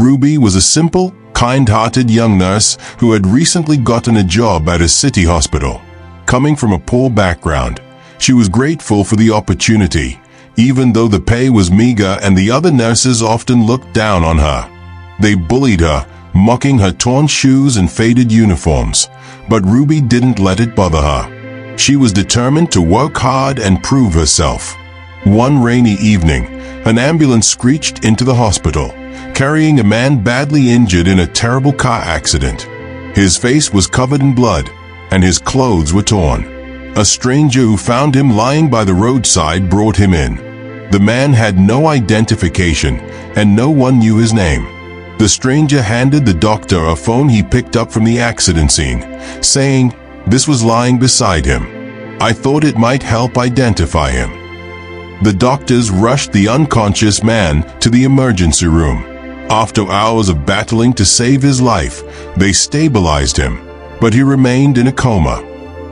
Reby was a simple, kind-hearted young nurse who had recently gotten a job at a city hospital. Coming from a poor background, she was grateful for the opportunity, even though the pay was meager and the other nurses often looked down on her. They bullied her, mocking her torn shoes and faded uniforms, but Reby didn't let it bother her. She was determined to work hard and prove herself. One rainy evening, an ambulance screeched into the hospital, carrying a man badly injured in a terrible car accident. His face was covered in blood, and his clothes were torn. A stranger who found him lying by the roadside brought him in. The man had no identification, and no one knew his name. The stranger handed the doctor a phone he picked up from the accident scene, saying this was lying beside him. I thought it might help identify him. The doctors rushed the unconscious man to the emergency room. After hours of battling to save his life, they stabilized him, but he remained in a coma.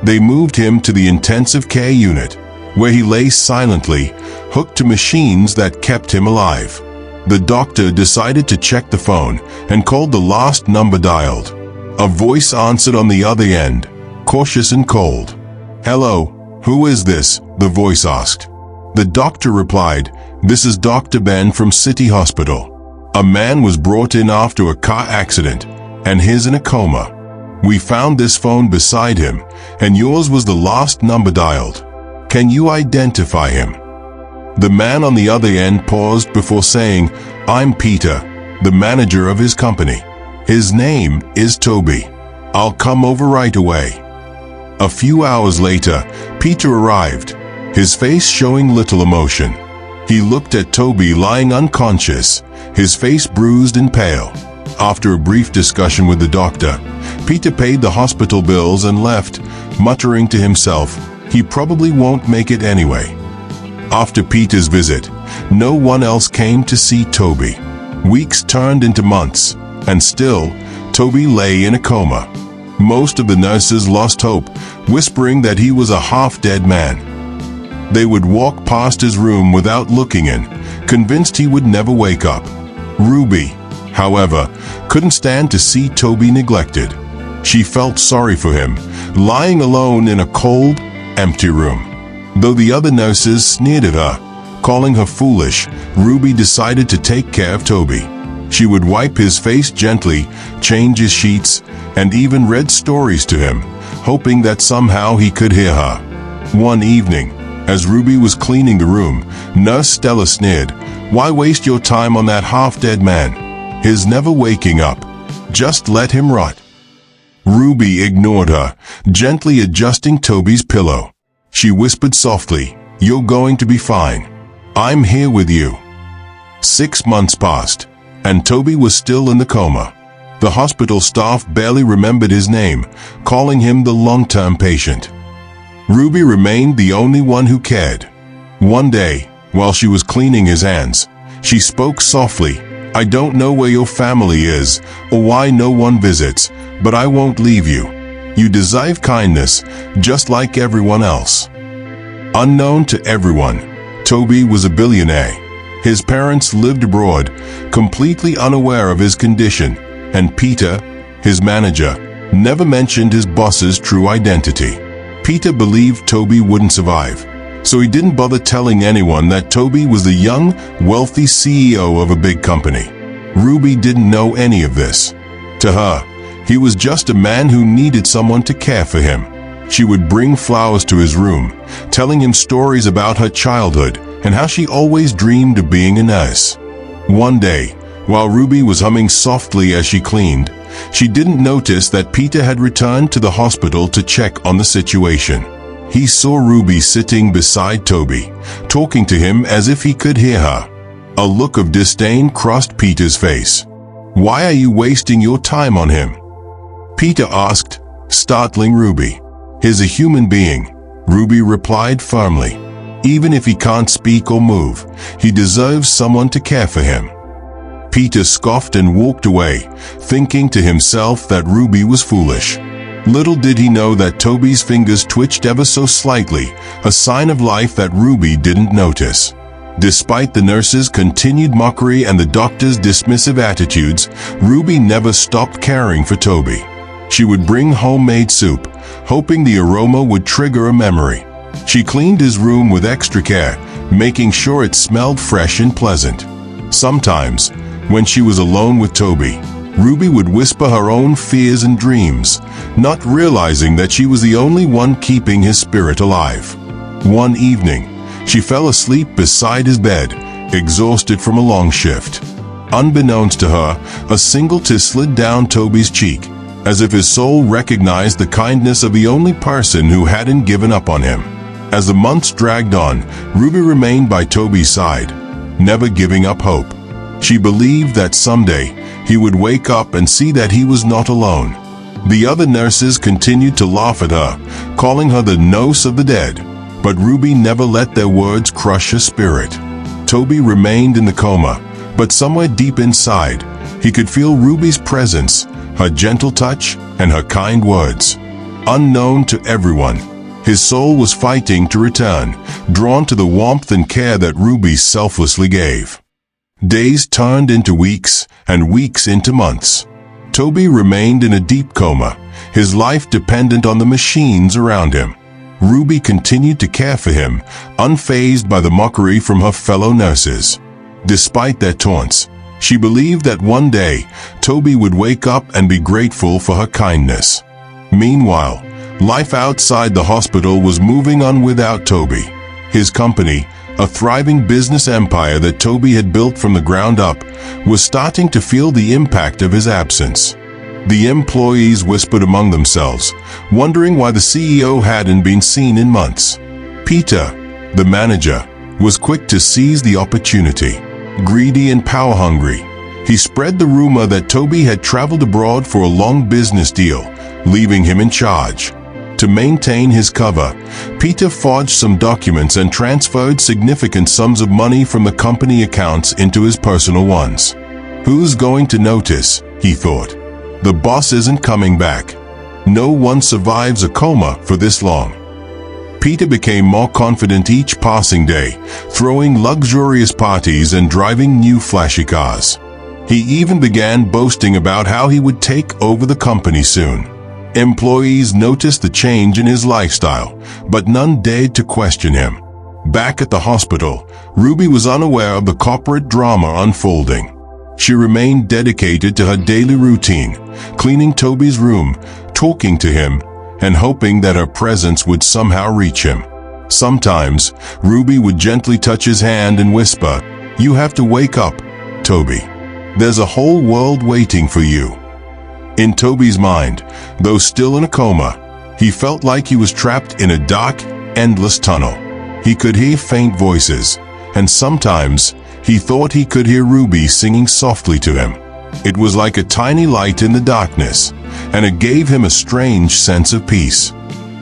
They moved him to the intensive care unit, where he lay silently, hooked to machines that kept him alive. The doctor decided to check the phone and called the last number dialed. A voice answered on the other end, cautious and cold. "Hello, who is this?" the voice asked. The doctor replied, "This is Dr. Ben from City Hospital. A man was brought in after a car accident, and he's in a coma. We found this phone beside him, and yours was the last number dialed. Can you identify him?" The man on the other end paused before saying, "I'm Peter, the manager of his company. His name is Toby. I'll come over right away." A few hours later, Peter arrived, his face showing little emotion. He looked at Toby lying unconscious, his face bruised and pale. After a brief discussion with the doctor, Peter paid the hospital bills and left, muttering to himself, he probably won't make it anyway. After Peter's visit, no one else came to see Toby. Weeks turned into months, and still, Toby lay in a coma. Most of the nurses lost hope, whispering that he was a half-dead man. They would walk past his room without looking in, convinced he would never wake up. Reby, however, couldn't stand to see Toby neglected. She felt sorry for him, lying alone in a cold, empty room. Though the other nurses sneered at her, calling her foolish, Reby decided to take care of Toby. She would wipe his face gently, change his sheets, and even read stories to him, hoping that somehow he could hear her. One evening, as Reby was cleaning the room, Nurse Stella sneered, "Why waste your time on that half-dead man? He's never waking up. Just let him rot." Reby ignored her, gently adjusting Toby's pillow. She whispered softly, "You're going to be fine. I'm here with you." 6 months passed, and Toby was still in the coma. The hospital staff barely remembered his name, calling him the long-term patient. Reby remained the only one who cared. One day, while she was cleaning his hands, she spoke softly, "I don't know where your family is, or why no one visits, but I won't leave you. You deserve kindness, just like everyone else." Unknown to everyone, Toby was a billionaire. His parents lived abroad, completely unaware of his condition, and Peter, his manager, never mentioned his boss's true identity. Peter believed Toby wouldn't survive, so he didn't bother telling anyone that Toby was the young, wealthy CEO of a big company. Reby didn't know any of this. To her, he was just a man who needed someone to care for him. She would bring flowers to his room, telling him stories about her childhood and how she always dreamed of being a nurse. One day, while Reby was humming softly as she cleaned, she didn't notice that Peter had returned to the hospital to check on the situation. He saw Reby sitting beside Toby, talking to him as if he could hear her. A look of disdain crossed Peter's face. "Why are you wasting your time on him?" Peter asked, startling Reby. "He's a human being," Reby replied firmly. "Even if he can't speak or move, he deserves someone to care for him." Peter scoffed and walked away, thinking to himself that Reby was foolish. Little did he know that Toby's fingers twitched ever so slightly, a sign of life that Reby didn't notice. Despite the nurses' continued mockery and the doctor's dismissive attitudes, Reby never stopped caring for Toby. She would bring homemade soup, hoping the aroma would trigger a memory. She cleaned his room with extra care, making sure it smelled fresh and pleasant. Sometimes, when she was alone with Toby, Reby would whisper her own fears and dreams, not realizing that she was the only one keeping his spirit alive. One evening, she fell asleep beside his bed, exhausted from a long shift. Unbeknownst to her, a single tear slid down Toby's cheek, as if his soul recognized the kindness of the only person who hadn't given up on him. As the months dragged on, Reby remained by Toby's side, never giving up hope. She believed that someday he would wake up and see that he was not alone. The other nurses continued to laugh at her, calling her the nurse of the dead, but Reby never let their words crush her spirit. Toby remained in the coma, but somewhere deep inside, he could feel Ruby's presence, her gentle touch, and her kind words. Unknown to everyone, his soul was fighting to return, drawn to the warmth and care that Reby selflessly gave. Days turned into weeks, and weeks into months. Toby remained in a deep coma, his life dependent on the machines around him. Reby continued to care for him, unfazed by the mockery from her fellow nurses. Despite their taunts, she believed that one day, Toby would wake up and be grateful for her kindness. Meanwhile, life outside the hospital was moving on without Toby. His company, a thriving business empire that Toby had built from the ground up, was starting to feel the impact of his absence. The employees whispered among themselves, wondering why the CEO hadn't been seen in months. Peter, the manager, was quick to seize the opportunity. Greedy and power-hungry, he spread the rumor that Toby had traveled abroad for a long business deal, leaving him in charge. To maintain his cover, Peter forged some documents and transferred significant sums of money from the company accounts into his personal ones. Who's going to notice, he thought. The boss isn't coming back. No one survives a coma for this long. Peter became more confident each passing day, throwing luxurious parties and driving new flashy cars. He even began boasting about how he would take over the company soon. Employees noticed the change in his lifestyle, but none dared to question him. Back at the hospital, Reby was unaware of the corporate drama unfolding. She remained dedicated to her daily routine, cleaning Toby's room, talking to him, and hoping that her presence would somehow reach him. Sometimes, Reby would gently touch his hand and whisper, "You have to wake up, Toby. There's a whole world waiting for you." In Toby's mind, though still in a coma, he felt like he was trapped in a dark, endless tunnel. He could hear faint voices, and sometimes he thought he could hear Reby singing softly to him. It was like a tiny light in the darkness, and it gave him a strange sense of peace.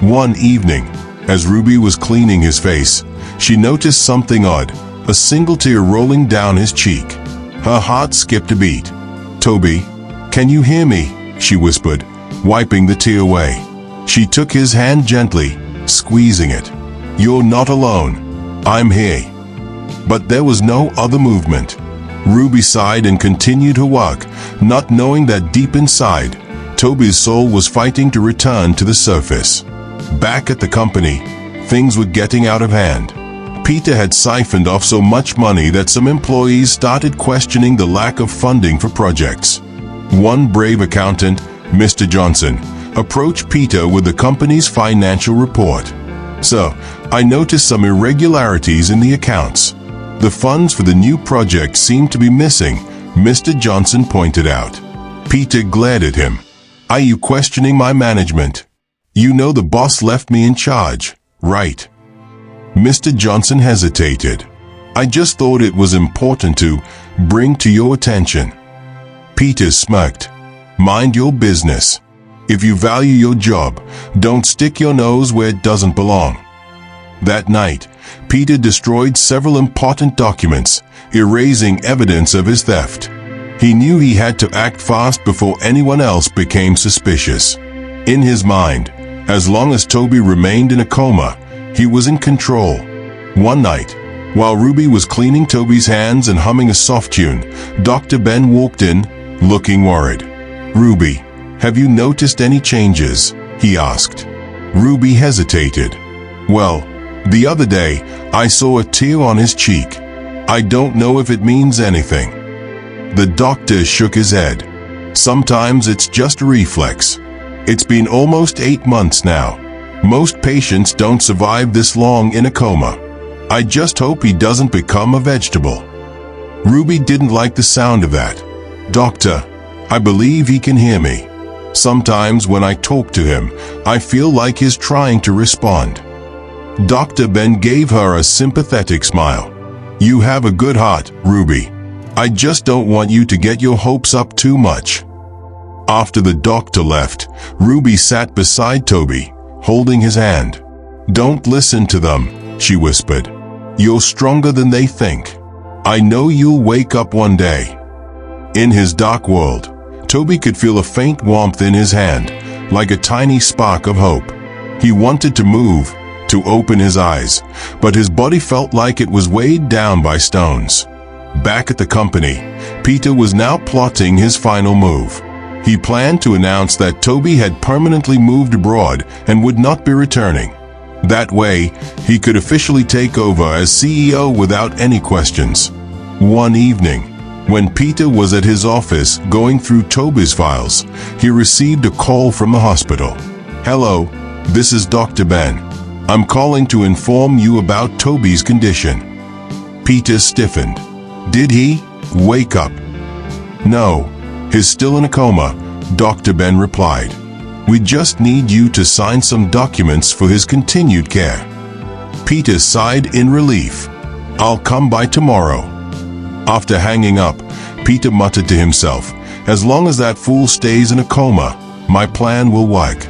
One evening, as Reby was cleaning his face, she noticed something odd, a single tear rolling down his cheek. Her heart skipped a beat. "Toby, can you hear me?" she whispered, wiping the tear away. She took his hand gently, squeezing it. "You're not alone. I'm here." But there was no other movement. Reby sighed and continued her work, not knowing that deep inside, Toby's soul was fighting to return to the surface. Back at the company, things were getting out of hand. Peter had siphoned off so much money that some employees started questioning the lack of funding for projects. One brave accountant, Mr. Johnson, approached Peter with the company's financial report. "Sir, I noticed some irregularities in the accounts. The funds for the new project seem to be missing," Mr. Johnson pointed out. Peter glared at him. "Are you questioning my management? You know the boss left me in charge, right?" Mr. Johnson hesitated. "I just thought it was important to bring to your attention." Peter smirked. "Mind your business. If you value your job, don't stick your nose where it doesn't belong." That night, Peter destroyed several important documents, erasing evidence of his theft. He knew he had to act fast before anyone else became suspicious. In his mind, as long as Toby remained in a coma, he was in control. One night, While Reby was cleaning Toby's hands and humming a soft tune, Dr. Ben walked in, looking worried. "Reby, have you noticed any changes?" he asked. Reby hesitated. "Well, the other day, I saw a tear on his cheek. I don't know if it means anything." The doctor shook his head. "Sometimes it's just a reflex. It's been almost 8 months now. Most patients don't survive this long in a coma. I just hope he doesn't become a vegetable." Reby didn't like the sound of that. "Doctor, I believe he can hear me. Sometimes when I talk to him, I feel like he's trying to respond." Dr. Ben gave her a sympathetic smile. "You have a good heart, Reby. I just don't want you to get your hopes up too much." After the doctor left, Reby sat beside Toby, holding his hand. "Don't listen to them," she whispered. "You're stronger than they think. I know you'll wake up one day." In his dark world, Toby could feel a faint warmth in his hand, like a tiny spark of hope. He wanted to move, to open his eyes, but his body felt like it was weighed down by stones. Back at the company, Peter was now plotting his final move. He planned to announce that Toby had permanently moved abroad and would not be returning. That way, he could officially take over as CEO without any questions. One evening, when Peter was at his office going through Toby's files, he received a call from the hospital. "Hello, this is Dr. Ben. I'm calling to inform you about Toby's condition." Peter stiffened. "Did he wake up?" "No, he's still in a coma," Dr. Ben replied. "We just need you to sign some documents for his continued care." Peter sighed in relief. "I'll come by tomorrow." After hanging up, Peter muttered to himself, "As long as that fool stays in a coma, my plan will work."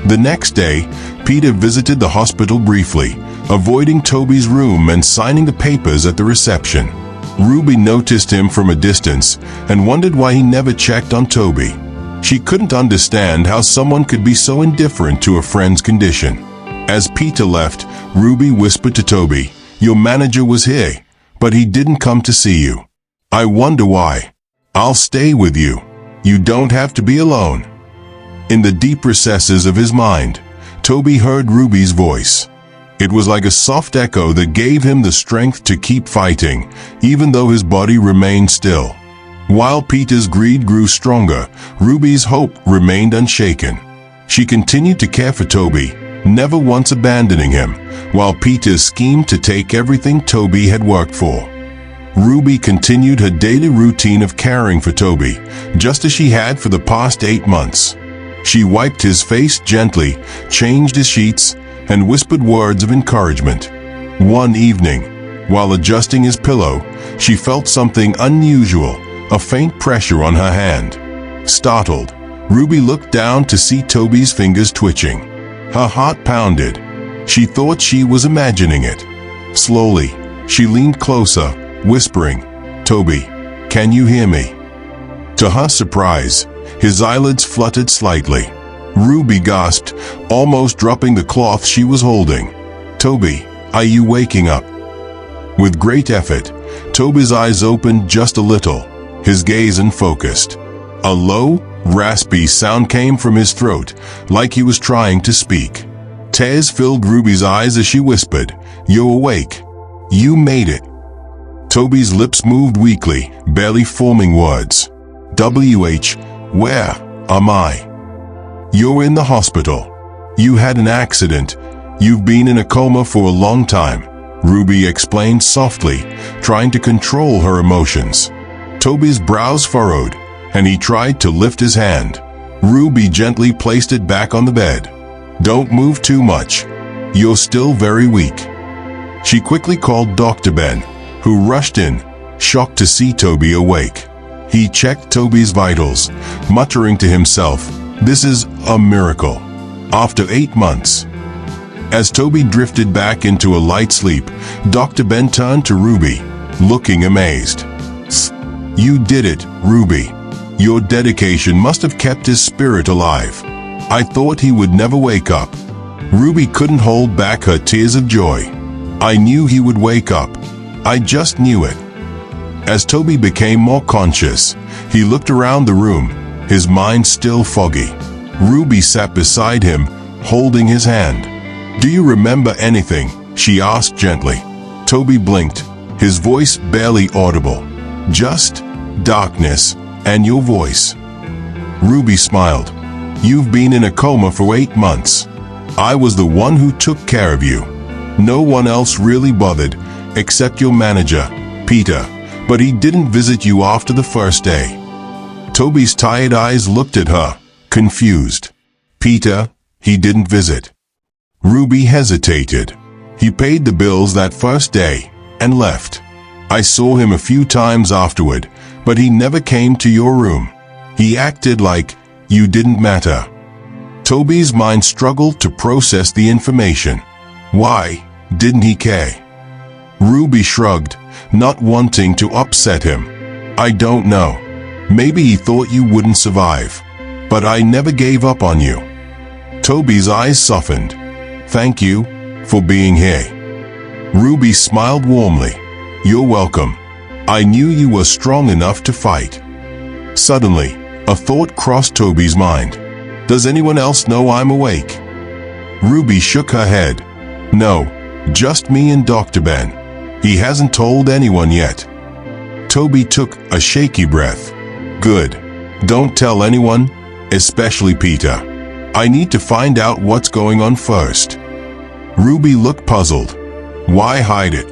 The next day, Peter visited the hospital briefly, avoiding Toby's room and signing the papers at the reception. Reby noticed him from a distance and wondered why he never checked on Toby. She couldn't understand how someone could be so indifferent to a friend's condition. As Peter left, Reby whispered to Toby, "Your manager was here, but he didn't come to see you. I wonder why. I'll stay with you. You don't have to be alone." In the deep recesses of his mind, Toby heard Ruby's voice. It was like a soft echo that gave him the strength to keep fighting, even though his body remained still. While Peter's greed grew stronger, Ruby's hope remained unshaken. She continued to care for Toby, never once abandoning him, while Peter schemed to take everything Toby had worked for. Reby continued her daily routine of caring for Toby, just as she had for the past 8 months. She wiped his face gently, changed his sheets, and whispered words of encouragement. One evening, while adjusting his pillow, she felt something unusual, a faint pressure on her hand. Startled, Reby looked down to see Toby's fingers twitching. Her heart pounded. She thought she was imagining it. Slowly, she leaned closer, whispering, "Toby, can you hear me?" To her surprise, his eyelids fluttered slightly. Reby gasped, almost dropping the cloth she was holding. "Toby, are you waking up?" With great effort, Toby's eyes opened just a little, his gaze unfocused. A low, raspy sound came from his throat, like he was trying to speak. Tears filled Ruby's eyes as she whispered, "You're awake. You made it." Toby's lips moved weakly, barely forming words. Where am I?" "You're in the hospital. You had an accident. You've been in a coma for a long time," Reby explained softly, trying to control her emotions. Toby's brows furrowed, and he tried to lift his hand. Reby gently placed it back on the bed. "Don't move too much. You're still very weak." She quickly called Dr. Ben, who rushed in, shocked to see Toby awake. He checked Toby's vitals, muttering to himself, "This is a miracle." After 8 months. As Toby drifted back into a light sleep, Dr. Ben turned to Reby, looking amazed. "You did it, Reby. Your dedication must have kept his spirit alive. I thought he would never wake up." Reby couldn't hold back her tears of joy. I knew he would wake up. I just knew it. As Toby became more conscious, he looked around the room, his mind still foggy. Reby sat beside him, holding his hand. "Do you remember anything?" she asked gently. Toby blinked, his voice barely audible. "Just darkness and your voice." Reby smiled. "You've been in a coma for 8 months. I was the one who took care of you. No one else really bothered, except your manager, Peter, but he didn't visit you after the first day." Toby's tired eyes looked at her, confused. "Peter, he didn't visit." Reby hesitated. "He paid the bills that first day and left. I saw him a few times afterward, but he never came to your room. He acted like you didn't matter." Toby's mind struggled to process the information. Why didn't he care? Reby shrugged, not wanting to upset him. "I don't know. Maybe he thought you wouldn't survive. But I never gave up on you." Toby's eyes softened. "Thank you for being here." Reby smiled warmly. "You're welcome. I knew you were strong enough to fight." Suddenly, a thought crossed Toby's mind. "Does anyone else know I'm awake?" Reby shook her head. "No, just me and Dr. Ben. He hasn't told anyone yet." Toby took a shaky breath. "Good. Don't tell anyone, especially Peter. I need to find out what's going on first." Reby looked puzzled. "Why hide it?"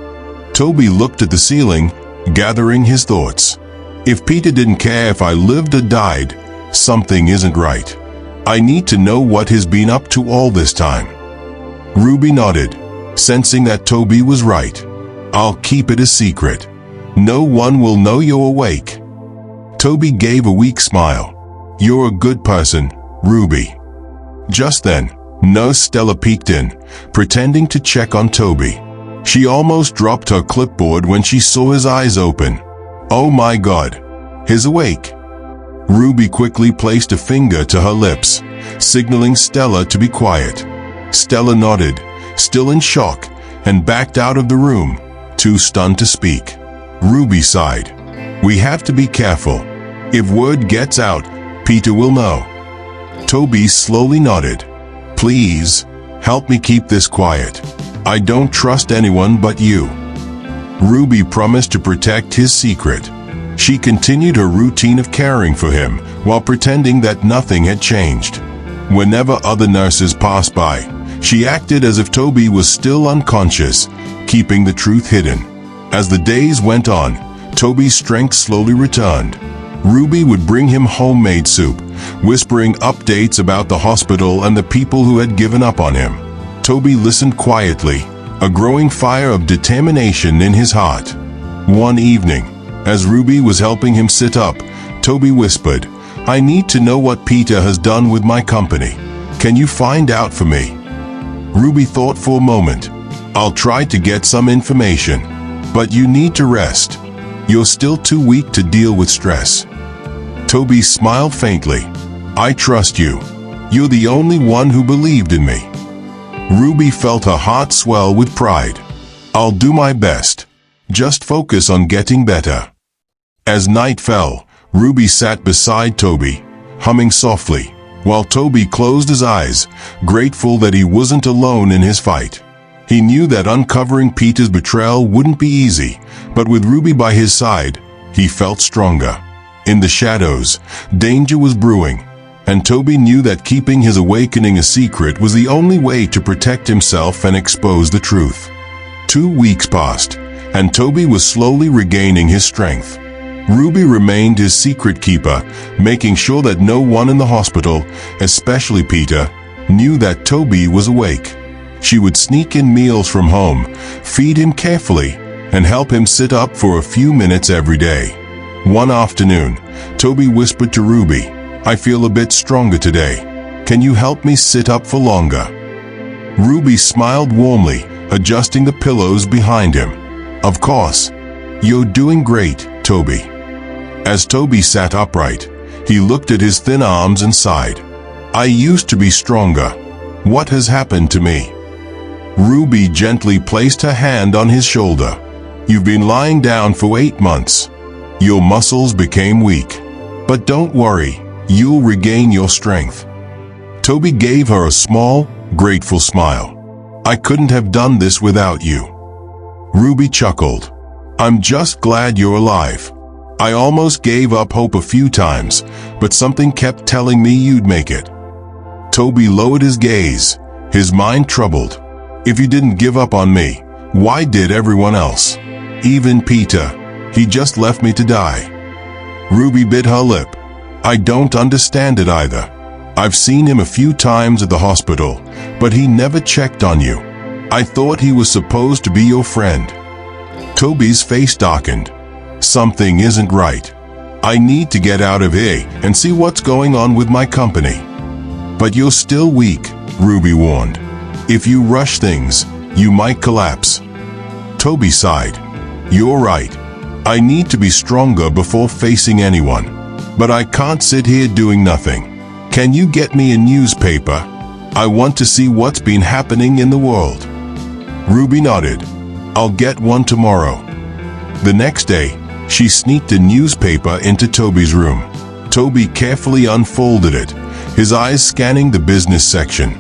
Toby looked at the ceiling, gathering his thoughts. "If Peter didn't care if I lived or died, something isn't right. I need to know what he's been up to all this time." Reby nodded, sensing that Toby was right. "I'll keep it a secret. No one will know you're awake." Toby gave a weak smile. "You're a good person, Reby." Just then, Nurse Stella peeked in, pretending to check on Toby. She almost dropped her clipboard when she saw his eyes open. "Oh my God, he's awake." Reby quickly placed a finger to her lips, signaling Stella to be quiet. Stella nodded, still in shock, and backed out of the room, too stunned to speak. Reby sighed. "We have to be careful. If word gets out, Peter will know." Toby slowly nodded. "Please, help me keep this quiet. I don't trust anyone but you." Reby promised to protect his secret. She continued her routine of caring for him while pretending that nothing had changed. Whenever other nurses passed by, she acted as if Toby was still unconscious, keeping the truth hidden. As the days went on, Toby's strength slowly returned. Reby would bring him homemade soup, whispering updates about the hospital and the people who had given up on him. Toby listened quietly, a growing fire of determination in his heart. One evening, as Reby was helping him sit up, Toby whispered, "I need to know what Peter has done with my company. Can you find out for me?" Reby thought for a moment. "I'll try to get some information, but you need to rest. You're still too weak to deal with stress." Toby smiled faintly. "I trust you. You're the only one who believed in me." Reby felt her heart swell with pride. "I'll do my best. Just focus on getting better." As night fell, Reby sat beside Toby, humming softly, while Toby closed his eyes, grateful that he wasn't alone in his fight. He knew that uncovering Peter's betrayal wouldn't be easy, but with Reby by his side, he felt stronger. In the shadows, danger was brewing, and Toby knew that keeping his awakening a secret was the only way to protect himself and expose the truth. 2 weeks passed, and Toby was slowly regaining his strength. Reby remained his secret keeper, making sure that no one in the hospital, especially Peter, knew that Toby was awake. She would sneak in meals from home, feed him carefully, and help him sit up for a few minutes every day. One afternoon, Toby whispered to Reby, "I feel a bit stronger today. Can you help me sit up for longer?" Reby smiled warmly, adjusting the pillows behind him. "Of course. You're doing great, Toby." As Toby sat upright, he looked at his thin arms and sighed. "I used to be stronger. What has happened to me?" Reby gently placed her hand on his shoulder. You've been lying down for 8 months. Your muscles became weak. But don't worry, you'll regain your strength. Toby gave her a small, grateful smile. I couldn't have done this without you. Reby chuckled. I'm just glad you're alive. I almost gave up hope a few times, but something kept telling me you'd make it. Toby lowered his gaze, his mind troubled. If you didn't give up on me, why did everyone else? Even Peter, he just left me to die. Reby bit her lip. I don't understand it either. I've seen him a few times at the hospital, but he never checked on you. I thought he was supposed to be your friend. Toby's face darkened. Something isn't right. I need to get out of here and see what's going on with my company. But you're still weak, Reby warned. If you rush things, you might collapse. Toby sighed. You're right. I need to be stronger before facing anyone. But I can't sit here doing nothing. Can you get me a newspaper? I want to see what's been happening in the world. Reby nodded. I'll get one tomorrow. The next day, she sneaked a newspaper into Toby's room. Toby carefully unfolded it, his eyes scanning the business section.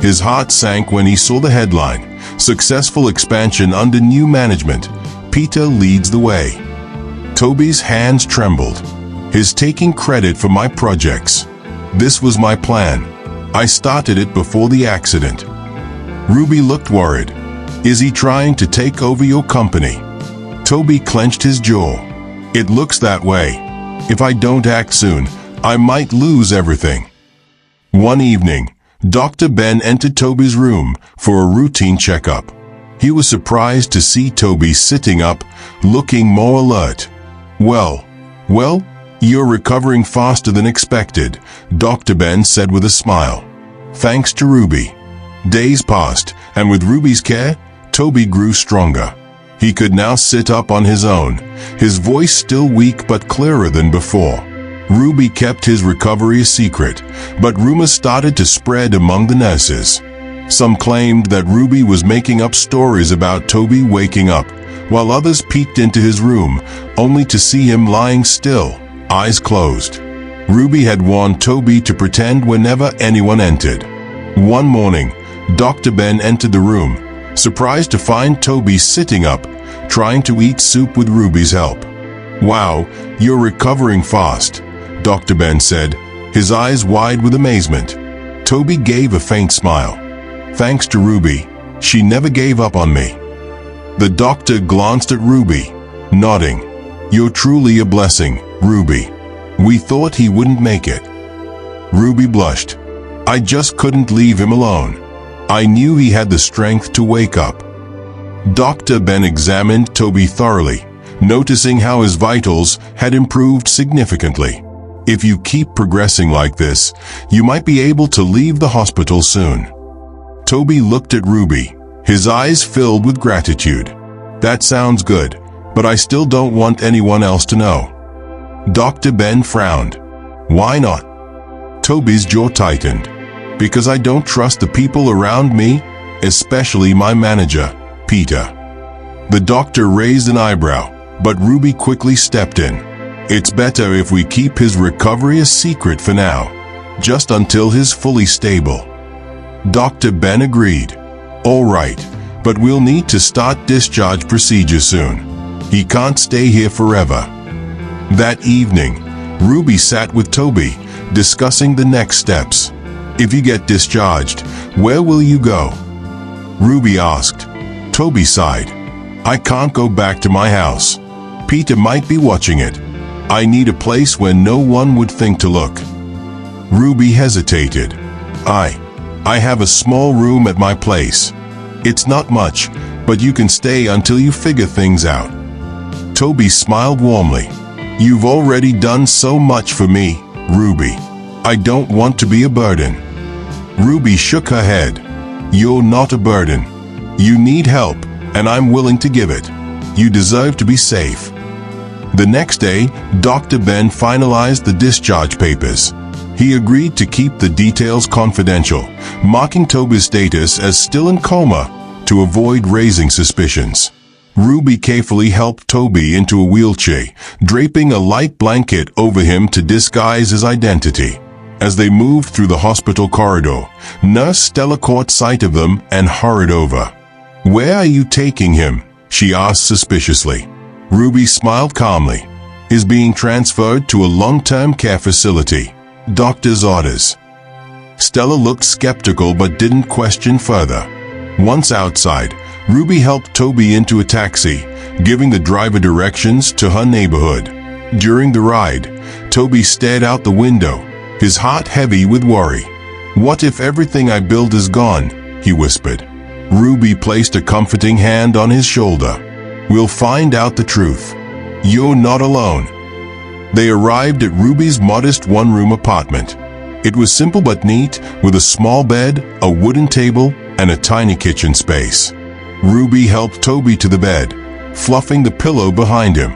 His heart sank when he saw the headline, Successful Expansion Under New Management. Peter leads the way. Toby's hands trembled. He's taking credit for my projects. This was my plan. I started it before the accident. Reby looked worried. Is he trying to take over your company? Toby clenched his jaw. It looks that way. If I don't act soon, I might lose everything. One evening, Dr. Ben entered Toby's room for a routine checkup. He was surprised to see Toby sitting up, looking more alert. Well, you're recovering faster than expected, Dr. Ben said with a smile. Thanks to Reby. Days passed, and with Ruby's care, Toby grew stronger. He could now sit up on his own, his voice still weak but clearer than before. Reby kept his recovery a secret, but rumors started to spread among the nurses. Some claimed that Reby was making up stories about Toby waking up, while others peeked into his room, only to see him lying still, eyes closed. Reby had warned Toby to pretend whenever anyone entered. One morning, Dr. Ben entered the room, surprised to find Toby sitting up, trying to eat soup with Ruby's help. Wow, you're recovering fast, Dr. Ben said, his eyes wide with amazement. Toby gave a faint smile. Thanks to Reby, she never gave up on me. The doctor glanced at Reby, nodding. You're truly a blessing, Reby. We thought he wouldn't make it. Reby blushed. I just couldn't leave him alone. I knew he had the strength to wake up. Dr. Ben examined Toby thoroughly, noticing how his vitals had improved significantly. If you keep progressing like this, you might be able to leave the hospital soon. Toby looked at Reby, his eyes filled with gratitude. That sounds good, but I still don't want anyone else to know. Dr. Ben frowned. Why not? Toby's jaw tightened. Because I don't trust the people around me, especially my manager, Peter. The doctor raised an eyebrow, but Reby quickly stepped in. It's better if we keep his recovery a secret for now, just until he's fully stable. Dr. Ben agreed. All right, but we'll need to start discharge procedure soon. He can't stay here forever. That evening, Reby sat with Toby, discussing the next steps. If you get discharged, where will you go? Reby asked. Toby sighed. I can't go back to my house. Peter might be watching it. I need a place where no one would think to look. Reby hesitated. I have a small room at my place. It's not much, but you can stay until you figure things out. Toby smiled warmly. You've already done so much for me, Reby. I don't want to be a burden. Reby shook her head. You're not a burden. You need help, and I'm willing to give it. You deserve to be safe. The next day, Dr. Ben finalized the discharge papers. He agreed to keep the details confidential, marking Toby's status as still in coma, to avoid raising suspicions. Reby carefully helped Toby into a wheelchair, draping a light blanket over him to disguise his identity. As they moved through the hospital corridor, Nurse Stella caught sight of them and hurried over. "Where are you taking him?" she asked suspiciously. Reby smiled calmly. "Is being transferred to a long-term care facility. Doctor's orders." Stella looked skeptical but didn't question further. Once outside, Reby helped Toby into a taxi, giving the driver directions to her neighborhood. During the ride, Toby stared out the window, his heart heavy with worry. "What if everything I built is gone?" he whispered. Reby placed a comforting hand on his shoulder. "We'll find out the truth. You're not alone." They arrived at Ruby's modest one-room apartment. It was simple but neat, with a small bed, a wooden table, and a tiny kitchen space. Reby helped Toby to the bed, fluffing the pillow behind him.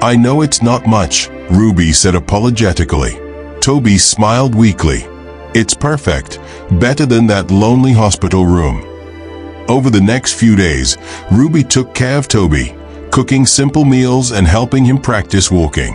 "I know it's not much," Reby said apologetically. Toby smiled weakly. "It's perfect, better than that lonely hospital room." Over the next few days, Reby took care of Toby, cooking simple meals and helping him practice walking.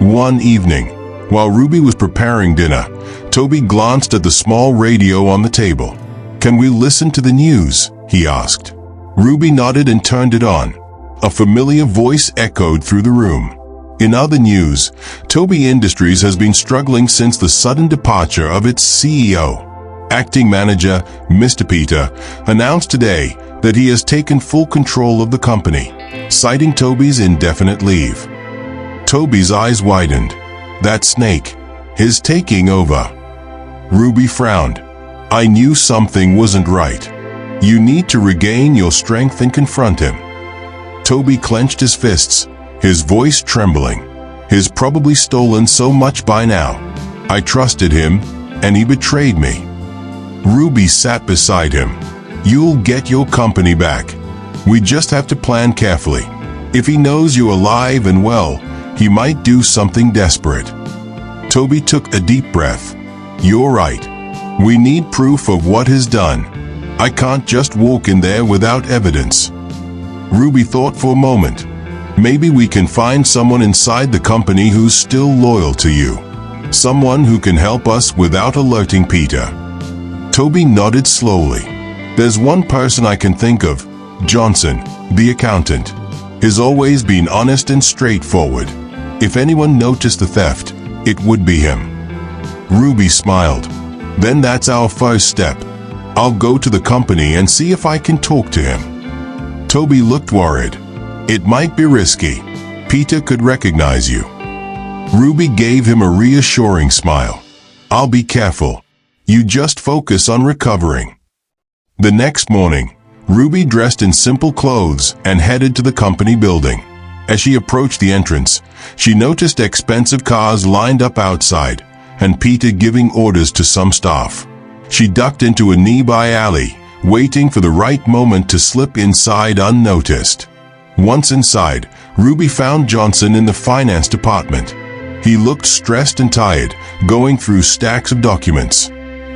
One evening, while Reby was preparing dinner, Toby glanced at the small radio on the table. "Can we listen to the news?" he asked. Reby nodded and turned it on. A familiar voice echoed through the room. In other news, Toby Industries has been struggling since the sudden departure of its CEO. Acting manager, Mr. Peter, announced today that he has taken full control of the company, citing Toby's indefinite leave. Toby's eyes widened. "That snake, his taking over." Reby frowned. "I knew something wasn't right. You need to regain your strength and confront him." Toby clenched his fists, his voice trembling. "He's probably stolen so much by now. I trusted him, and he betrayed me." Reby sat beside him. "You'll get your company back. We just have to plan carefully. If he knows you're alive and well, he might do something desperate." Toby took a deep breath. "You're right. We need proof of what he's done. I can't just walk in there without evidence." Reby thought for a moment. "Maybe we can find someone inside the company who's still loyal to you. Someone who can help us without alerting Peter." Toby nodded slowly. "There's one person I can think of, Johnson, the accountant. He's always been honest and straightforward. If anyone noticed the theft, it would be him." Reby smiled. "Then that's our first step. I'll go to the company and see if I can talk to him." Toby looked worried. "It might be risky. Peter could recognize you." Reby gave him a reassuring smile. "I'll be careful. You just focus on recovering." The next morning, Reby dressed in simple clothes and headed to the company building. As she approached the entrance, she noticed expensive cars lined up outside, and Peter giving orders to some staff. She ducked into a nearby alley, waiting for the right moment to slip inside unnoticed. Once inside, Reby found Johnson in the finance department. He looked stressed and tired, going through stacks of documents.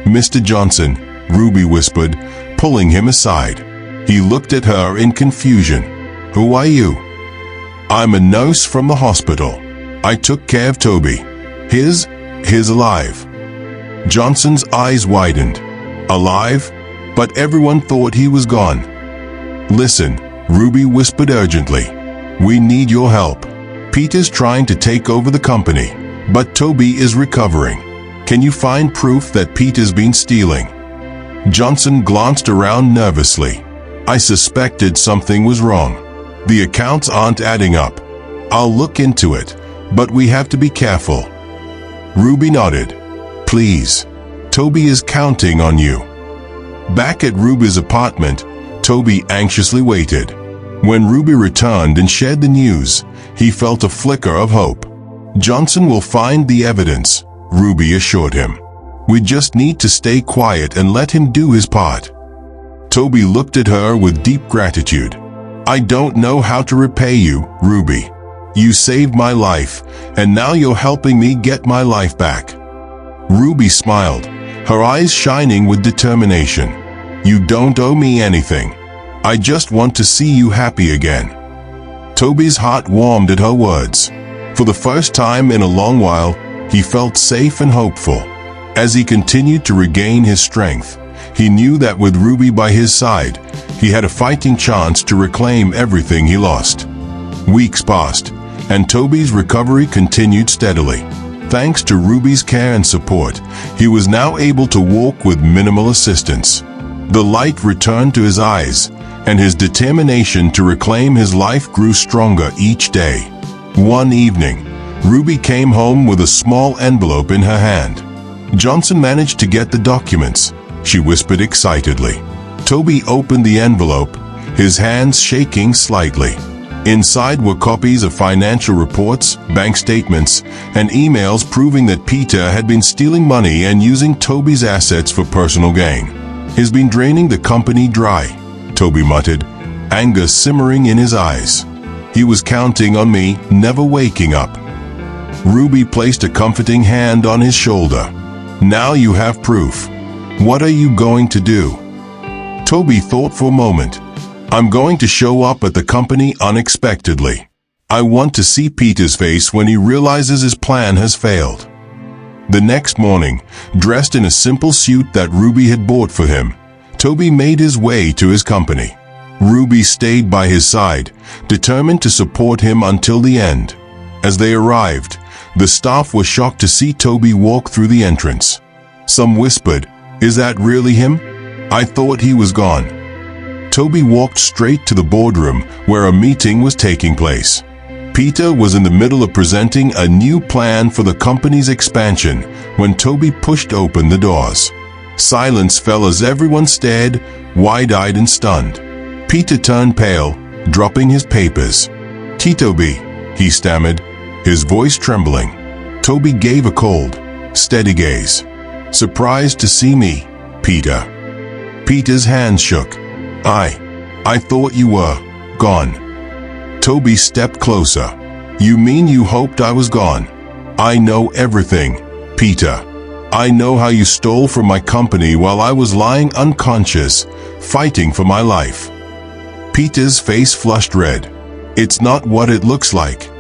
"Mr. Johnson," Reby whispered, pulling him aside. He looked at her in confusion. "Who are you?" "I'm a nurse from the hospital. I took care of Toby. He's alive." Johnson's eyes widened. "Alive? But everyone thought he was gone." "Listen," Reby whispered urgently. "We need your help. Peter's trying to take over the company, but Toby is recovering. Can you find proof that Peter's been stealing?" Johnson glanced around nervously. "I suspected something was wrong. The accounts aren't adding up. I'll look into it, but we have to be careful." Reby nodded. "Please. Toby is counting on you." Back at Ruby's apartment, Toby anxiously waited. When Reby returned and shared the news, he felt a flicker of hope. "Johnson will find the evidence," Reby assured him. "We just need to stay quiet and let him do his part." Toby looked at her with deep gratitude. "I don't know how to repay you, Reby. You saved my life, and now you're helping me get my life back." Reby smiled, her eyes shining with determination. "You don't owe me anything. I just want to see you happy again." Toby's heart warmed at her words. For the first time in a long while, he felt safe and hopeful. As he continued to regain his strength, he knew that with Reby by his side, he had a fighting chance to reclaim everything he lost. Weeks passed, and Toby's recovery continued steadily. Thanks to Ryby's care and support, he was now able to walk with minimal assistance. The light returned to his eyes, and his determination to reclaim his life grew stronger each day. One evening, Reby came home with a small envelope in her hand. "Johnson managed to get the documents," she whispered excitedly. Toby opened the envelope, his hands shaking slightly. Inside were copies of financial reports, bank statements, and emails proving that Peter had been stealing money and using Toby's assets for personal gain. "He's been draining the company dry," Toby muttered, anger simmering in his eyes. "He was counting on me, never waking up." Reby placed a comforting hand on his shoulder. "Now you have proof. What are you going to do?" Toby thought for a moment. "I'm going to show up at the company unexpectedly. I want to see Peter's face when he realizes his plan has failed." The next morning, dressed in a simple suit that Reby had bought for him, Toby made his way to his company. Reby stayed by his side, determined to support him until the end. As they arrived, the staff were shocked to see Toby walk through the entrance. Some whispered, "Is that really him? I thought he was gone." Toby walked straight to the boardroom where a meeting was taking place. Peter was in the middle of presenting a new plan for the company's expansion when Toby pushed open the doors. Silence fell as everyone stared, wide-eyed and stunned. Peter turned pale, dropping his papers. "Toby," he stammered, his voice trembling. Toby gave a cold, steady gaze. "Surprised to see me, Peter?" Peter's hands shook. I thought you were gone." Toby stepped closer. "You mean you hoped I was gone? I know everything, Peter. I know how you stole from my company while I was lying unconscious, fighting for my life." Peter's face flushed red. "It's not what it looks like."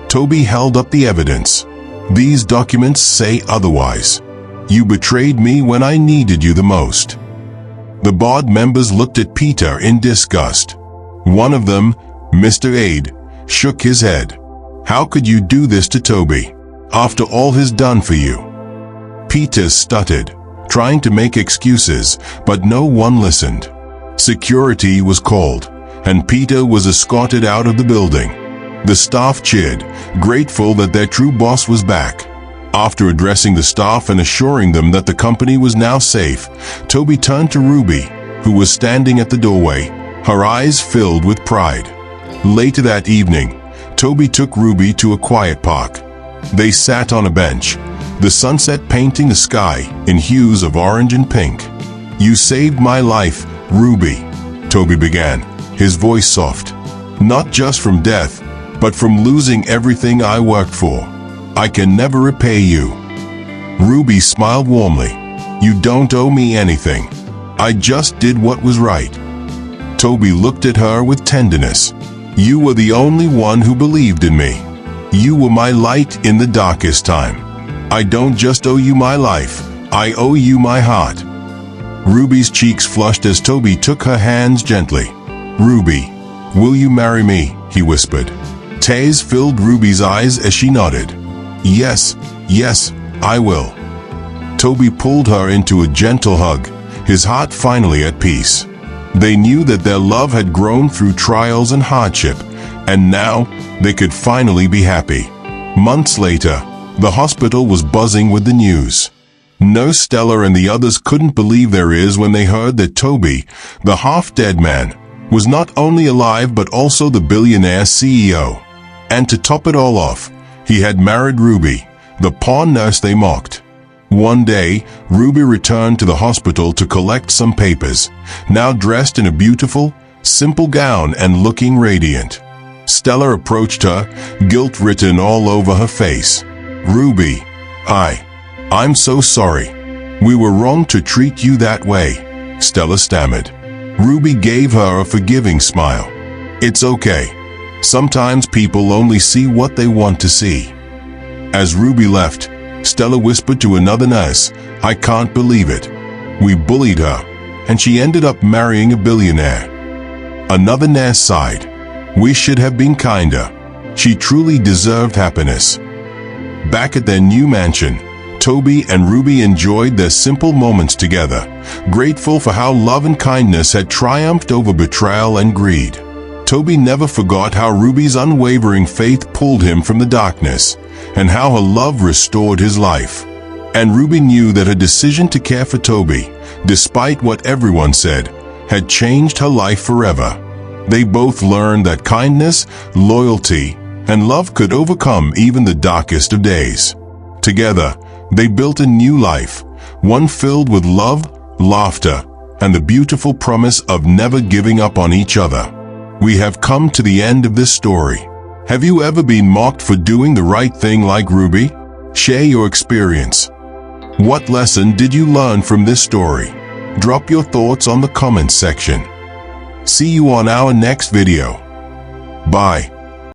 Toby held up the evidence. "These documents say otherwise. You betrayed me when I needed you the most." The board members looked at Peter in disgust. One of them, Mr. Aide, shook his head. "How could you do this to Toby, after all he's done for you?" Peter stuttered, trying to make excuses, but no one listened. Security was called, and Peter was escorted out of the building. The staff cheered, grateful that their true boss was back. After addressing the staff and assuring them that the company was now safe, Toby turned to Reby, who was standing at the doorway, her eyes filled with pride. Later that evening, Toby took Reby to a quiet park. They sat on a bench, the sunset painting the sky in hues of orange and pink. "You saved my life, Reby," Toby began, his voice soft. "Not just from death, but from losing everything I worked for. I can never repay you." Reby smiled warmly. "You don't owe me anything. I just did what was right." Toby looked at her with tenderness. "You were the only one who believed in me. You were my light in the darkest time. I don't just owe you my life, I owe you my heart." Ruby's cheeks flushed as Toby took her hands gently. "Reby, will you marry me?" he whispered. Tears filled Ruby's eyes as she nodded. Yes, I will." Toby pulled her into a gentle hug, his heart finally at peace. They knew that their love had grown through trials and hardship, and now they could finally be happy. Months later, the hospital was buzzing with the news. Nurse Stella and the others couldn't believe their ears when they heard that Toby, the half-dead man, was not only alive but also the billionaire CEO. And to top it all off, he had married Reby, the poor nurse they mocked. One day, Reby returned to the hospital to collect some papers, now dressed in a beautiful, simple gown and looking radiant. Stella approached her, guilt written all over her face. "Reby, I'm so sorry. We were wrong to treat you that way," Stella stammered. Reby gave her a forgiving smile. It's okay. Sometimes people only see what they want to see. As Reby left, Stella whispered to another nurse, I can't believe it. We bullied her, and she ended up marrying a billionaire. Another nurse sighed. We should have been kinder. She truly deserved happiness. Back at their new mansion, Toby and Reby enjoyed their simple moments together, grateful for how love and kindness had triumphed over betrayal and greed. Toby never forgot how Ruby's unwavering faith pulled him from the darkness, and how her love restored his life. And Reby knew that her decision to care for Toby, despite what everyone said, had changed her life forever. They both learned that kindness, loyalty, and love could overcome even the darkest of days. Together, they built a new life, one filled with love, laughter, and the beautiful promise of never giving up on each other. We have come to the end of this story. Have you ever been mocked for doing the right thing like Reby? Share your experience. What lesson did you learn from this story? Drop your thoughts on the comments section. See you on our next video. Bye.